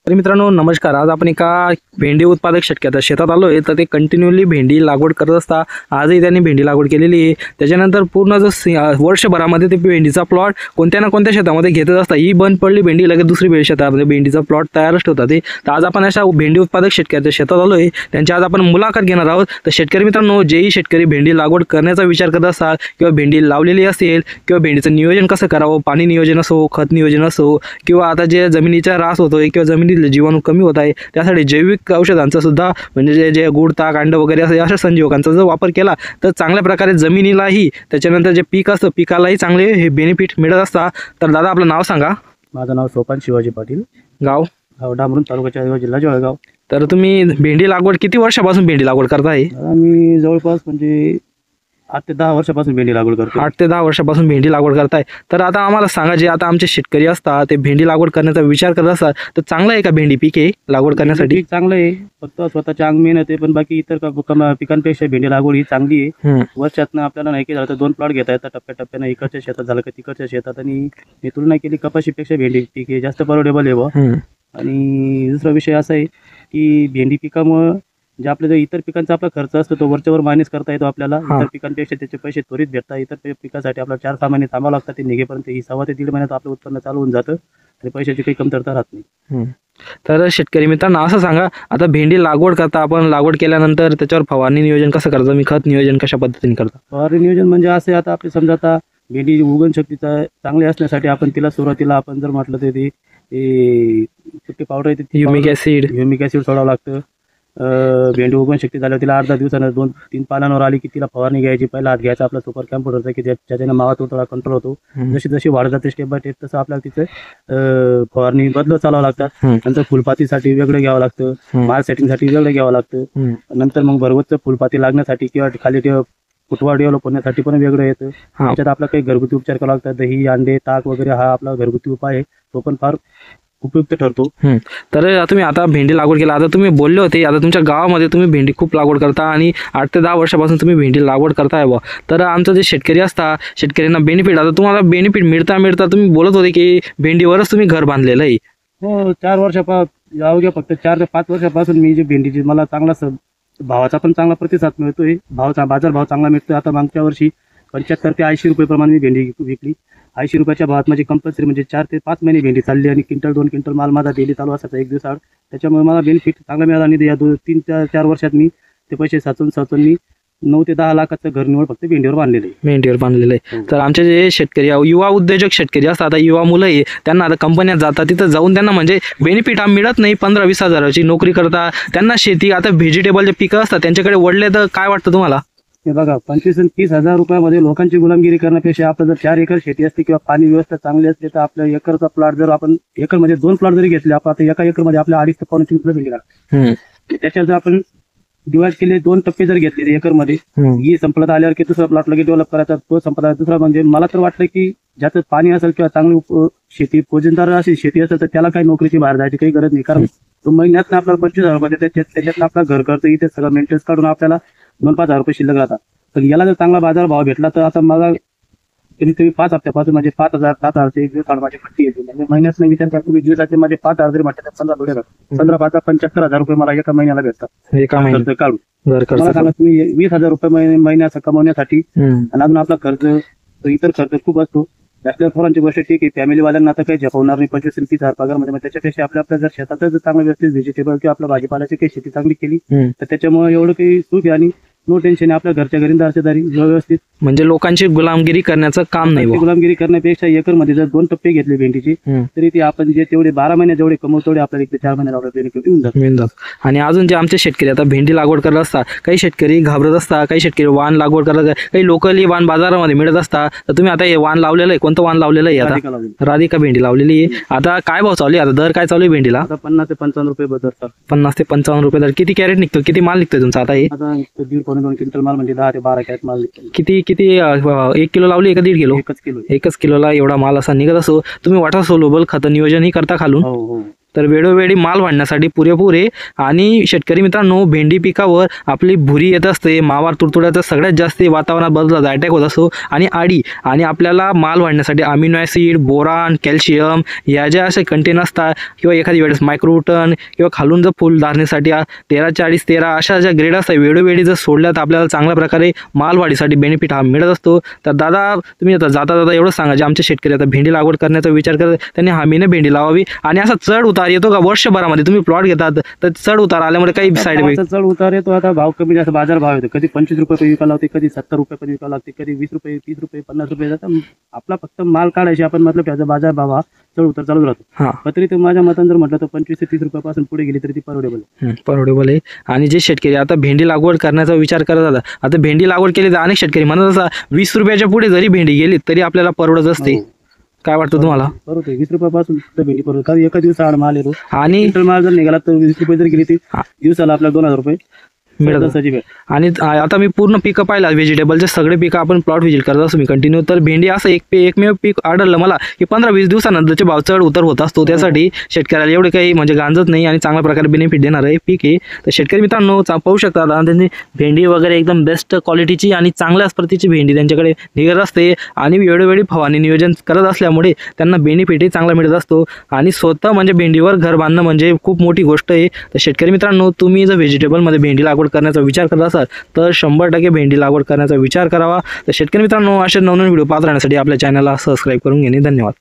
तर मित्रांनो नमस्कार. आज आपण एका भेंडी उत्पादक शेतकऱ्याच्या शेतात आलो आहे. तर ते कंटिन्यूअली भेंडी लागवड करत असता आजही त्यांनी भेंडी लागवड केलेली आहे. त्याच्यानंतर पूर्ण वर्षभरामध्ये ते भेंडीचा प्लॉट कोणत्या ना कोणत्या शेतामध्ये घेतच असतात. ही बंद पडली भेंडी लगेच दुसरी शेतामध्ये भेंडीचा प्लॉट तयारच ठेवतात ते. तर आज आपण अशा भेंडी उत्पादक शेतकऱ्याच्या शेतात आलो आहे. त्यांची आज आपण मुलाखत घेणार आहोत. तर शेतकरी मित्रांनो, जेही शेतकरी भेंडी लागवड करण्याचा विचार करत असतात किंवा भेंडी लावलेली असेल किंवा भेंडीचं नियोजन कसं करावं, पाणी नियोजन असो, खत नियोजन असो, किंवा आता जे जमिनीचा ऱ्हास होतोय किंवा जमिनीतले जीवाणू कमी होत आहे त्यासाठी जैविक औषधांचा सुद्धा म्हणजे जे गुड ताक अंड वगैरे अशा संजीवकांचा जर वापर केला तर चांगल्या प्रकारे जमिनीलाही त्याच्यानंतर जे पीक असतं पिकालाही चांगले हे बेनिफिट मिळत असतात. तर दादा आपलं नाव सांगा. माझं नाव सोपान शिवाजी पाटील, गाव डांबरून तालुका जिल्हा जळगाव. तर तुम्ही भेंडी लागवड किती वर्षापासून भेंडी लागवड करताय? मी जवळपास म्हणजे 8 ते 10 वर्षापासून भेंडी लागवड करतो. 8 ते 10 वर्षापासून भेंडी लागवड करताय. तर आता आम्हाला सांगा, जे आता आमचे शेतकरी असतात ते भेंडी लागवड करण्याचा विचार करत असतात तर चांगलं आहे का भेंडी पीक आहे लागवड करण्यासाठी? पीक चांगलं आहे, फक्त स्वतःच्या अंग मेहनत आहे, पण बाकी इतर पिकांपेक्षा भेंडी लागवड ही चांगली आहे. वर्षातनं आपल्याला नाही की झालं तर 2 प्लॉट घेता येतात टप्प्याटप्प्यानं, इकडच्या शेतात झालं का तिकडच्या शेतात. आणि मी तुलना केली कपाशीपेक्षा भेंडी पीक हे जास्त परवडेबल आहे बा. आणि दुसरा विषय असा आहे की भेंडी पिकामुळं जे आपल्या जो इतर पिकांचा आपला खर्च असतो तो वरच्यावर मायनस करता येतो आपल्याला. इतर पिकांपेक्षा त्याचे पैसे त्वरित भेटतात. इतर पिकासाठी आपल्याला 4-6 महिने थांबावं लागतात, ते निघेपर्यंत. ही 1.5 ते 1.5 महिन्यात आपलं उत्पन्न चालू होऊन जातं आणि पैशाची काही कमतरता राहत नाही. तर शेतकरी मित्रांनो असं सांगा, आता भेंडी लागवड करता आपण, लागवड केल्यानंतर त्याच्यावर फवारणी नियोजन कसं करता, मी खत नियोजन कशा पद्धतीने करता? फवारणी नियोजन म्हणजे असे, आता आपले समजा आता भेंडी उगवण शक्तीचा चांगली असण्यासाठी आपण तिला सुरुवातीला आपण जर म्हटलं तर ते पावडर येते, ह्युमिक ॲसिड सोडावं लागतं. भेंडी उगवण शक्ती झाल्यावर तिला 8-10 दिवसानं 2-3 पानांवर आली की तिला फवारणी घ्यायची. पहिला हात घ्यायचा आपला सुपर कॅम्प्युटरचा की ज्याच्याने मावा थोडा कंट्रोल होतो. जशी जशी वाढ जाते स्टेप बाय स्टेप तसं आपल्याला तिचं फवारणी बदलत चालावं लागतात. नंतर फुलपातीसाठी वेगळं घ्यावं लागतं, माल सेटिंगसाठी वेगळं घ्यावं लागतं. नंतर मग भरगतचं फुलपाती लागण्यासाठी किंवा खाली फुटवा डेव्हलप होण्यासाठी पण वेगळं येतं. त्याच्यात आपला काही घरगुती उपचार करावा लागतात. दही, अंडे, ताक वगैरे हा आपला घरगुती उपाय आहे, तो पण फार उपयुक्त ठरतो. तर तुम्ही आता भेंडी लागवड केला, आता तुम्ही बोलले होते आता तुमच्या गावामध्ये तुम्ही भेंडी खूप लागवड करता आणि 8 ते 10 वर्षापासून तुम्ही भेंडी लागवड करताय बा. तर आमचं जे शेतकरी असता शेतकऱ्यांना बेनिफिट, आता तुम्हाला बेनिफिट मिळता तुम्ही बोलत होते की भेंडीवरच तुम्ही घर बांधलेलं आहे. हो, 4 वर्षापासून फक्त 4 ते 5 वर्षापासून मी जे भेंडीची मला चांगला भावाचा पण चांगला प्रतिसाद मिळतोय. बाजारभाव चांगला मिळतोय. आता मागच्या वर्षी 75 ते 80 रुपये प्रमाणे मी भेंडी विकली. 80 रुपयाच्या भावात माझी कंपल्सरी म्हणजे 4 ते 5 महिने भेंडी चालली आणि 2 क्विंटल माल माझा डेली चालू असायचा 1 दिवसाआड. त्याच्यामुळे मला बेनिफिट चांगला मिळाला आणि या 3-4 वर्षात मी ते पैसे साचून मी 9 ते 10 लाखाचं घर निवड फक्त भेंडीवर बांधलेलं आहे. तर आमचे जे शेतकरी युवा उद्योजक शेतकरी असतात, आता युवा मुलं आहे, त्यांना आता कंपन्यात जातात, तिथं जाऊन त्यांना म्हणजे बेनिफिट मिळत नाही. 15-20 हजाराची नोकरी करता, त्यांना शेती आता व्हेजिटेबलचे पिकं असतात त्यांच्याकडे वळले तर काय वाटतं तुम्हाला? हे बघा, 25 आणि 30 हजार रुपयामध्ये लोकांची गुलामगिरी करण्यापेक्षा आपलं जर 4 एकर शेती असते किंवा पाणी व्यवस्था चांगली असते तर आपल्या एकरचा प्लॉट जर आपण एकरमध्ये 2 प्लॉट जरी घेतले, आपण आता एका एकरमध्ये आपल्या 2.5 ते 3 प्लॉट भेंडी त्याच्यात जर आपण डिवाइड केले 2 टप्पे जर घेतले एकरमध्ये, ही संपलत आल्यावर की दुसरा प्लॉट लगेच डेव्हलप करायचा, तो संपला दुसरा. म्हणजे मला तर वाटतं की ज्याचं पाणी असेल किंवा चांगली शेती पोजनदार अशी शेती असेल तर त्याला काही नोकरीची बाहेर जायची काही गरज नाही. कारण तो महिन्यात आपल्याला 25,000 रुपये देते, त्याच्यात आपला घर खर्च इथे सगळं मेंटेनन्स काढून आपल्याला 2-5 हजार रुपये शिल्लक राहतात. पण याला जर चांगला बाजार भाव भेटला तर आता मला कमीत कमी 5 हप्त्यापासून म्हणजे 5,000-7,000 एक दिवस माझी पट्टी येते. म्हणजे महिन्यात विचार करतो मी दिवसाचे माझे 5,000 जरी म्हटलं तर 15 थोडे 15-5-75,000 रुपये मला एका महिन्याला भेटतात एका महिन्यात काढून. मला सांगा तुम्ही 20,000 रुपये महिन्याचा कमवण्यासाठी आणि अजून आपला खर्च इतर खर्च खूप असतो. जास्त थोरांची गोष्ट ठीक आहे, फॅमिलीवाल्यांना आता काही झेपवणार नाही 25-30 हजार पगार म्हणजे. त्याच्यापेक्षा आपल्या जर शेतातच चांगलं व्यवस्थित व्हेजिटेबल किंवा आपल्या भाजीपाल्याची काही शेती चांगली केली तर त्याच्यामुळे एवढं काही सुख आहे आणि नो टेन्शन आपल्या घरच्या घरी दारचेदारी व्यवस्थित. म्हणजे लोकांची गुलामगिरी करण्याचं काम नाही. गुलामगिरी करण्यापेक्षा एकरमध्ये जर 2 टप्पे घेतले भेंडीची तरी ती आपण जे तेवढे 12 महिने जेवढे कमवतो तेवढे आपल्याला 1 ते 4 महिन्यात बेनिफिट मिळून जातात. आणि अजून जे आमचे शेतकरी आता भेंडी लागवड करत असतात, काही शेतकरी घाबरत असतात, काही शेतकरी वाण लागवड करत, काही लोकली वाण बाजारामध्ये मिळत असतात. तर तुम्ही आता हे वाण लावलेलं आहे, कोणतं वाण लावलेलं आहे? आता राधिका भेंडी लावलेली आहे. आता काय भाव चालू आहे, आता दर काय चालू आहे भेंडीला? आता 50 ते 55 रुपये दर. 50 ते 55 रुपये दर. किती कॅरेट निघतो, किती माल निघतोय तुमचा आता? हे आता 1.5-2 क्विंटल माल म्हणजे 10 ते 12 कॅरेट माल. किती 1 किलो लावली का 1.5 किलो? 1 किलो. 1 किलोला एवढा माल असा निघत असो. तुम्ही वॉटर सोल्युबल खत नियोजन ही करता खालून? हो. तर वेळोवेळी माल वाढण्यासाठी पुरेपूर आहे. आणि शेतकरी मित्रांनो, भेंडी पिकावर आपली भुरी येत असते, मावा तुडतुड्याचा सगळ्यात जास्त वातावरणात बदल अटॅक होत असतो आणि आडी, आणि आपल्याला माल वाढण्यासाठी अमिनो ॲसिड, बोरान, कॅल्शियम या ज्या असे कंटेन असतात किंवा एखादी वेळेस मायक्रोटन किंवा खालून जर फुल धारणेसाठी 13-40-13 अशा ज्या ग्रेड असतात वेळोवेळी जर सोडल्या तर आपल्याला चांगल्या प्रकारे माल वाढीसाठी बेनिफिट हा मिळत असतो. तर दादा, तुम्ही आता जाता एवढंच सांगा, जे आमचे शेतकरी आता भेंडी लागवड करण्याचा विचार करतात त्यांनी हमीने भेंडी लावावी. आणि असा चढ उतार येतो का वर्षभरामध्ये तुम्ही प्लॉट घेतात तर चढ उतार आल्यामुळे काही साईड इफेक्ट? चढ उतार येतो. आता भाव कमी जास्त बाजार भाव येतो, कधी 25 रुपये पण विकायला लागते, कधी 70 रुपये पण विकायला लागते, कधी 20 रुपये, 30 रुपये, 50 रुपये जातात. आपला फक्त माल काढायचे आपण, मतलब त्याचा बाजार भाव हा चढ उतार चालू राहतो. हां, तरी माझ्या मतान जर म्हटलं तर 25 ते 30 रुपयापासून पुढे गेली तरी ती परवडेबल परवडेबल आहे. आणि जे शेतकरी आता भेंडी लागवड करण्याचा विचार करत होता, आता भेंडी लागवड केली तर अनेक शेतकरी म्हणत असतात 20 रुपयाच्या पुढे जरी भेंडी गेली तरी आपल्याला परवडत असते. काय वाटतं तुम्हाला? परवडते 20 रुपयापासून भेंडी परवडते, कारण एका दिवसाआड माल येतो. आणि माल जर निघाला तर 20 रुपये जर गेली ती दिवसाला आपल्याला 2000 रुपये मिळत. आणि आता मी पूर्ण पिकं पाहिला व्हेजिटेबलचे सगळे पिकं आपण प्लॉट व्हिजिट करत असतो मी कंटिन्यू. तर भेंडी असं एकमेव पीक आढळलं मला की 15-20 दिवसानंतरचे भाव चढ उतर होत असतो. त्यासाठी शेतकऱ्याला एवढे काही म्हणजे गांजत नाही आणि चांगल्या प्रकारे बेनिफिट देणार आहे पीक आहे. तर शेतकरी मित्रांनो पाहू शकता त्यांनी भेंडी वगैरे एकदम बेस्ट क्वालिटीची आणि चांगल्याच प्रतीची भेंडी त्यांच्याकडे निघत असते आणि वेळोवेळी फवारणी नियोजन करत असल्यामुळे त्यांना बेनिफिटही चांगला मिळत असतो. आणि स्वतः म्हणजे भेंडीवर घर बांधणं म्हणजे खूप मोठी गोष्ट आहे. तर शेतकरी मित्रांनो, तुम्ही जर व्हेजिटेबलमध्ये भेंडी लागवड करण्याचा विचार करत असाल तर 100% भेंडी लागवड करण्याचा विचार करावा. तर शेतकरी मित्रांनो, असे नवनवीन व्हिडिओ पाहत राहण्यासाठी आपल्या चॅनलला सबस्क्राईब करून घेणे. धन्यवाद.